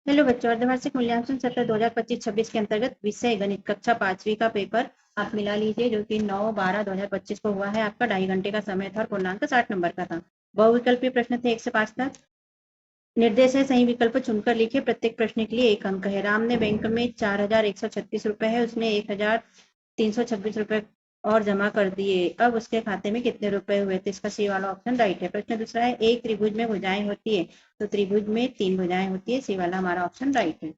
Hello बच्चों, अर्धवार्षिक मूल्यांकन सत्र 2025-26 के अंतर्गत विषय गणित कक्षा 5वीं का पेपर आप मिला लीजिए, जो कि 9/12/2025 को हुआ है। आपका 2.5 घंटे का समय था और पूर्णांक 60 नंबर का था। बहुविकल्पीय प्रश्न थे 1 से 5 तक। निर्देश है सही विकल्प चुनकर लिखिए। प्रत्येक प्रश्न के लिए 1 अंक है। राम ने बैंक में 4,136 रुपए है, उसने 1,326 रुपए और जमा कर दिए। अब उसके खाते में कितने रुपए हुए? तो इसका सी वाला ऑप्शन राइट है। प्रश्न दूसरा है, एक त्रिभुज में भुजाएं होती है, तो त्रिभुज में 3 भुजाएं होती है। सी वाला हमारा ऑप्शन राइट है।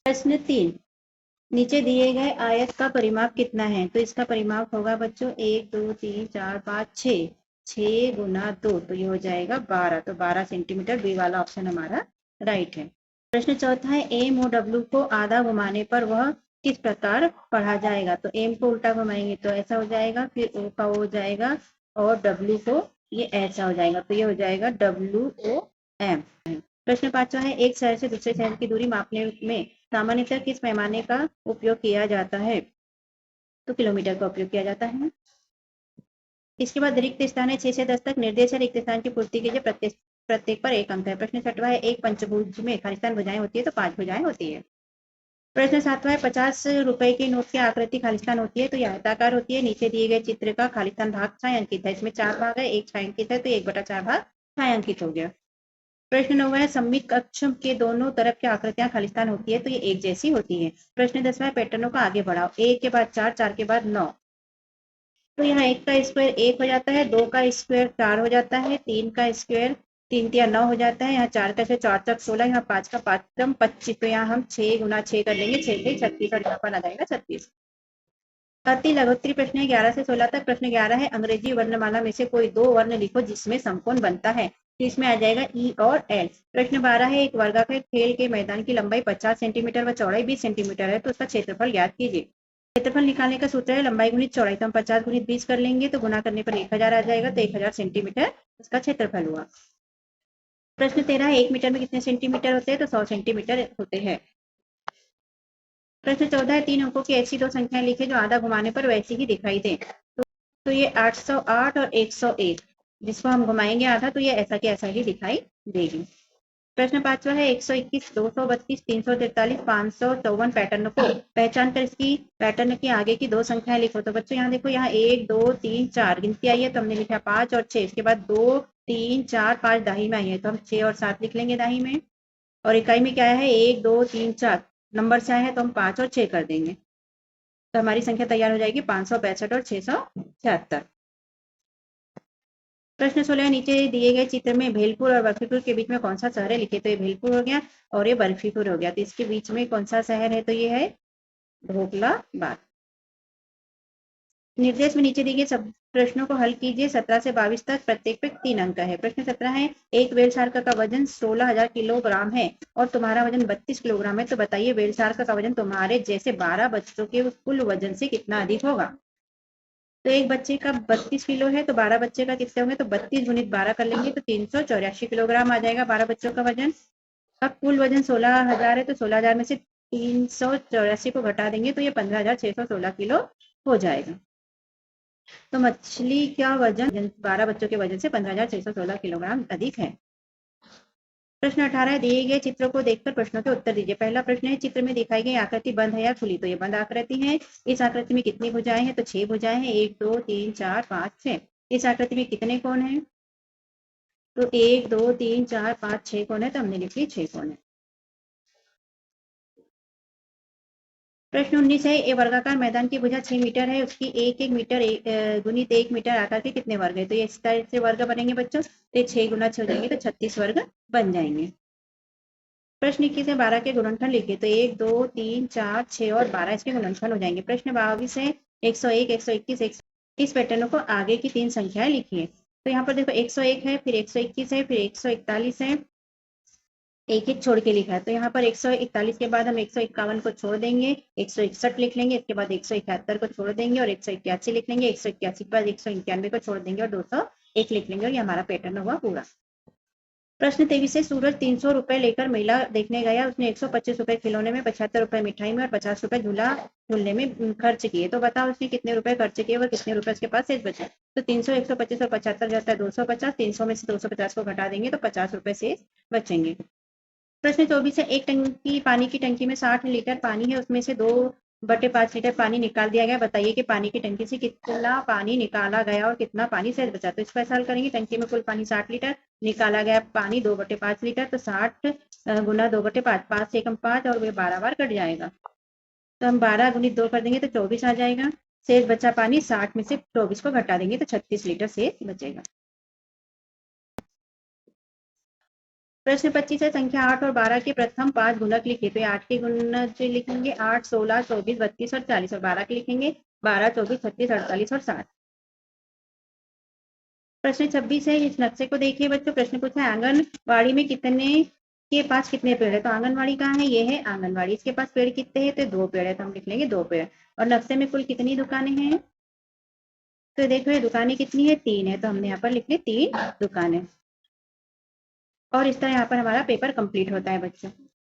प्रश्न 3, नीचे दिए गए आयत का परिमाप कितना है? तो इसका परिमाप होगा बच्चों 1 2 3 4 5 6, 6 गुना 2, तो ये हो जाएगा 12, तो 12 सेंटीमीटर। बी वाला ऑप्शन हमारा राइट है। प्रश्न चौथा है, एम और डब्ल्यू को आधा घुमाने पर वह किस प्रकार पढ़ा जाएगा? तो एम को उल्टा घुमाएंगे तो ऐसा हो जाएगा, फिर ओ का हो जाएगा और डब्ल्यू को ये ऐसा हो जाएगा, तो ये हो जाएगा WOM। प्रश्न पांचवा है, एक शहर से दूसरे शहर की दूरी मापने में सामान्यतः किस पैमाने का उपयोग किया जाता है? तो किलोमीटर का उपयोग किया जाता है। इसके बाद रिक्त स्थान है 6 से 10 तक। निर्देश है रिक्त स्थान की पूर्ति कीजिए। प्रत्येक पर 1 अंक है। प्रश्न छठवा है, एक पंचभुज में खालिस्तान भुजाएं होती है, तो 5 भुजाएं होती है। प्रश्न सातवां है, 50 रुपए के नोट की आकृति खालिस्तान होती है, तो यह आयताकार होती है। नीचे दिए गए चित्र का खालिस्तान भाग छायांकित है। इसमें 4 भाग है, 1 छायांकित है, तो 1/4 भाग छायांकित हो गया। प्रश्न 9 है, सममित अक्ष के दोनों तरफ की आकृतियां खालिस्तान होती है, तो ये एक जैसी होती है। प्रश्न 10वां है, पैटर्नों को आगे बढ़ाओ। 1 के बाद 4, 4 के बाद 9, तो यहाँ 1 का स्क्वायर 1 हो जाता है, 2 का स्क्वायर 4 हो जाता है, 3 का स्क्वायर 3 तिया 9 हो जाता है, यहाँ 4 का स्क्वायर 4 तक 16, यहाँ 5 का 5 तक 25, तो यहाँ हम 6 गुना 6 कर लेंगे, 6 से 36 और यहाँ पर आ जाएगा 36। अति लघुत्तरी प्रश्न है 11 से 16 तक। प्रश्न 11 है, अंग्रेजी वर्णमाला में से कोई 2 वर्ण लिखो जिसमें समकोण बनता है, तो इसमें आ जाएगा ई और एल। प्रश्न 12 है, एक वर्गाकार खेल के मैदान की लंबाई 50 सेंटीमीटर व चौड़ाई 20 सेंटीमीटर है, तो उसका क्षेत्रफल ज्ञात कीजिए। क्षेत्रफल निकालने का सूत्र है लंबाई गुणित चौड़ाई, तो हम 50 गुणित 20 कर लेंगे, तो गुना करने पर 1000 आ जाएगा, तो 1000 सेंटीमीटर इसका क्षेत्रफल हुआ। प्रश्न 13 है, 1 मीटर में कितने सेंटीमीटर होते हैं? तो 100 सेंटीमीटर होते हैं। प्रश्न 14 है, 3 अंकों की ऐसी 2 संख्याएं लिखे जो आधा घुमाने पर वैसी ही दिखाई दे। तो ये 808 और 101, जिसको हम घुमाएंगे आधा तो ये ऐसा के ऐसा ही दिखाई देगी। प्रश्न 5वां है, 121, 232, 343, 554 पैटर्न को पहचान कर इसकी पैटर्न के आगे की 2 संख्याएं लिखो। तो बच्चों यहाँ देखो, यहाँ 1 2 3 4 गिनती आई है, तो हमने लिखा 5 और 6। इसके बाद 2 3 4 5 दाही में आई है, तो हम 6 और 7 लिख लेंगे दाही में। और इकाई में क्या है, 1 2 3 4 नंबर से आए हैं, तो हम 5 और 6 कर देंगे, तो हमारी संख्या तैयार हो जाएगी 562 और 676। प्रश्न 16, नीचे दिए गए चित्र में भेलपुर और बर्फीपुर के बीच में कौन सा शहर है? लिखे। तो ये भेलपुर हो गया और ये बर्फीपुर हो गया, तो इसके बीच में कौन सा शहर है? तो ये है ढोकलाबाद। निर्देश में नीचे दिए गए सब प्रश्नों को हल कीजिए। 17 से 22 तक, प्रत्येक पे 3 अंक है। प्रश्न 17 है, एक वेल शार्क का वजन 16,000 किलोग्राम है और तुम्हारा वजन 32 किलोग्राम है, तो बताइए वेल शार्क का वजन तुम्हारे जैसे 12 बच्चों के कुल वजन से कितना अधिक होगा? तो एक बच्चे का 32 किलो है, तो 12 बच्चे का कितने होंगे? तो 32 गुणित 12 कर लेंगे, तो 384 किलोग्राम आ जाएगा 12 बच्चों का वजन। अब कुल वजन 16,000 है, तो 16,000 में से 384 को घटा देंगे, तो ये 15,616 किलो हो जाएगा। तो मछली का वजन 12 बच्चों के वजन से 15,616 किलोग्राम अधिक है। प्रश्न 18, दिए गए चित्रों को देखकर प्रश्नों के उत्तर दीजिए। पहला प्रश्न है, चित्र में दिखाई गई आकृति बंद है या खुली? तो ये बंद आकृति है। इस आकृति में कितनी भुजाएं हैं? तो 6 भुजाएं हैं, 1 2 3 4 5 6। इस आकृति में कितने कोण हैं? तो 1 2 3 4 5 6 कोण है, तो हमने लिख ली 6 कोण है। प्रश्न 19 है, ये वर्गाकार मैदान की भुजा 6 मीटर है, उसकी 1 मीटर गुणित 1 मीटर आकार के कितने वर्ग है? तो ये इस तरह से वर्ग बनेंगे बच्चों, तो 6 गुना 6 हो जाएंगे, तो 36 वर्ग बन जाएंगे। प्रश्न 21 है, 12 के गुणनखंड लिखिए। तो 1 2 3 4 6 और 12 इसके गुणनखंड हो जाएंगे। प्रश्न 22 है, 101 121 इस पैटर्न को आगे की 3 संख्याएं लिखिए। तो यहाँ पर देखो 101 है, फिर 121 है, फिर 141 है, एक एक छोड़ के लिखा है। तो यहाँ पर 141 के बाद हम 151 को छोड़ देंगे, 161 लिख लेंगे, इसके बाद 171 को छोड़ देंगे और 181 लिख लेंगे, 181 के बाद 191 को छोड़ देंगे और 201 लिख लेंगे, और ये हमारा पैटर्न हुआ पूरा। प्रश्न 23 है, सूरज 300 रुपए लेकर मेला देखने गया। उसने 125 रुपए खिलौने में, 75 रुपए मिठाई में और 50 रुपए झूला झूलने में खर्च किए। तो बताओ उसने कितने रुपए खर्च किए और कितने रुपए उसके पास शेष बचे? तो 300 125 और 75 जाता है 250, 300 में से 250 को घटा देंगे तो 50 रुपए शेष बचेंगे। प्रश्न 24 है, एक टंकी पानी की टंकी में 60 लीटर पानी है, उसमें से 2/5 लीटर पानी निकाल दिया गया। बताइए कि पानी की टंकी से कितना पानी निकाला गया और कितना पानी शेष बचा। तो इसका सवाल करेंगे। टंकी में कुल पानी 60 लीटर, निकाला गया पानी 2/5 लीटर, तो 60 गुना 2/5, 5 से कम 5 और वे 12 बार कट जाएगा। तो हम 12 गुणित 2 कर देंगे तो 24 आ जाएगा। शेष बचा पानी 60 में से 24 को घटा देंगे तो 36 लीटर शेष बचेगा। प्रश्न 25 है, संख्या 8 और 12 के प्रथम 5 गुणक लिखे। तो 8 के गुणज लिखेंगे 8, 16, 24, 32 और 40, और 12 के लिखेंगे 12, 24, 36, 48 और 60। प्रश्न 26 है, इस नक्शे को देखिए बच्चों। प्रश्न पूछा है, आंगनवाड़ी में कितने के पास कितने पेड़ है। तो आंगनवाड़ी कहाँ है, ये है आंगनवाड़ी। इसके पास पेड़ कितने हैं, तो 2 पेड़ है, तो हम लिख लेंगे 2 पेड़। और नक्शे में कुल कितनी दुकानें हैं, तो देखो ये दुकानें कितनी है, 3 है, तो हमने यहाँ पर लिख ली 3 दुकानें। और इस तरह यहाँ पर हमारा पेपर कंप्लीट होता है बच्चों।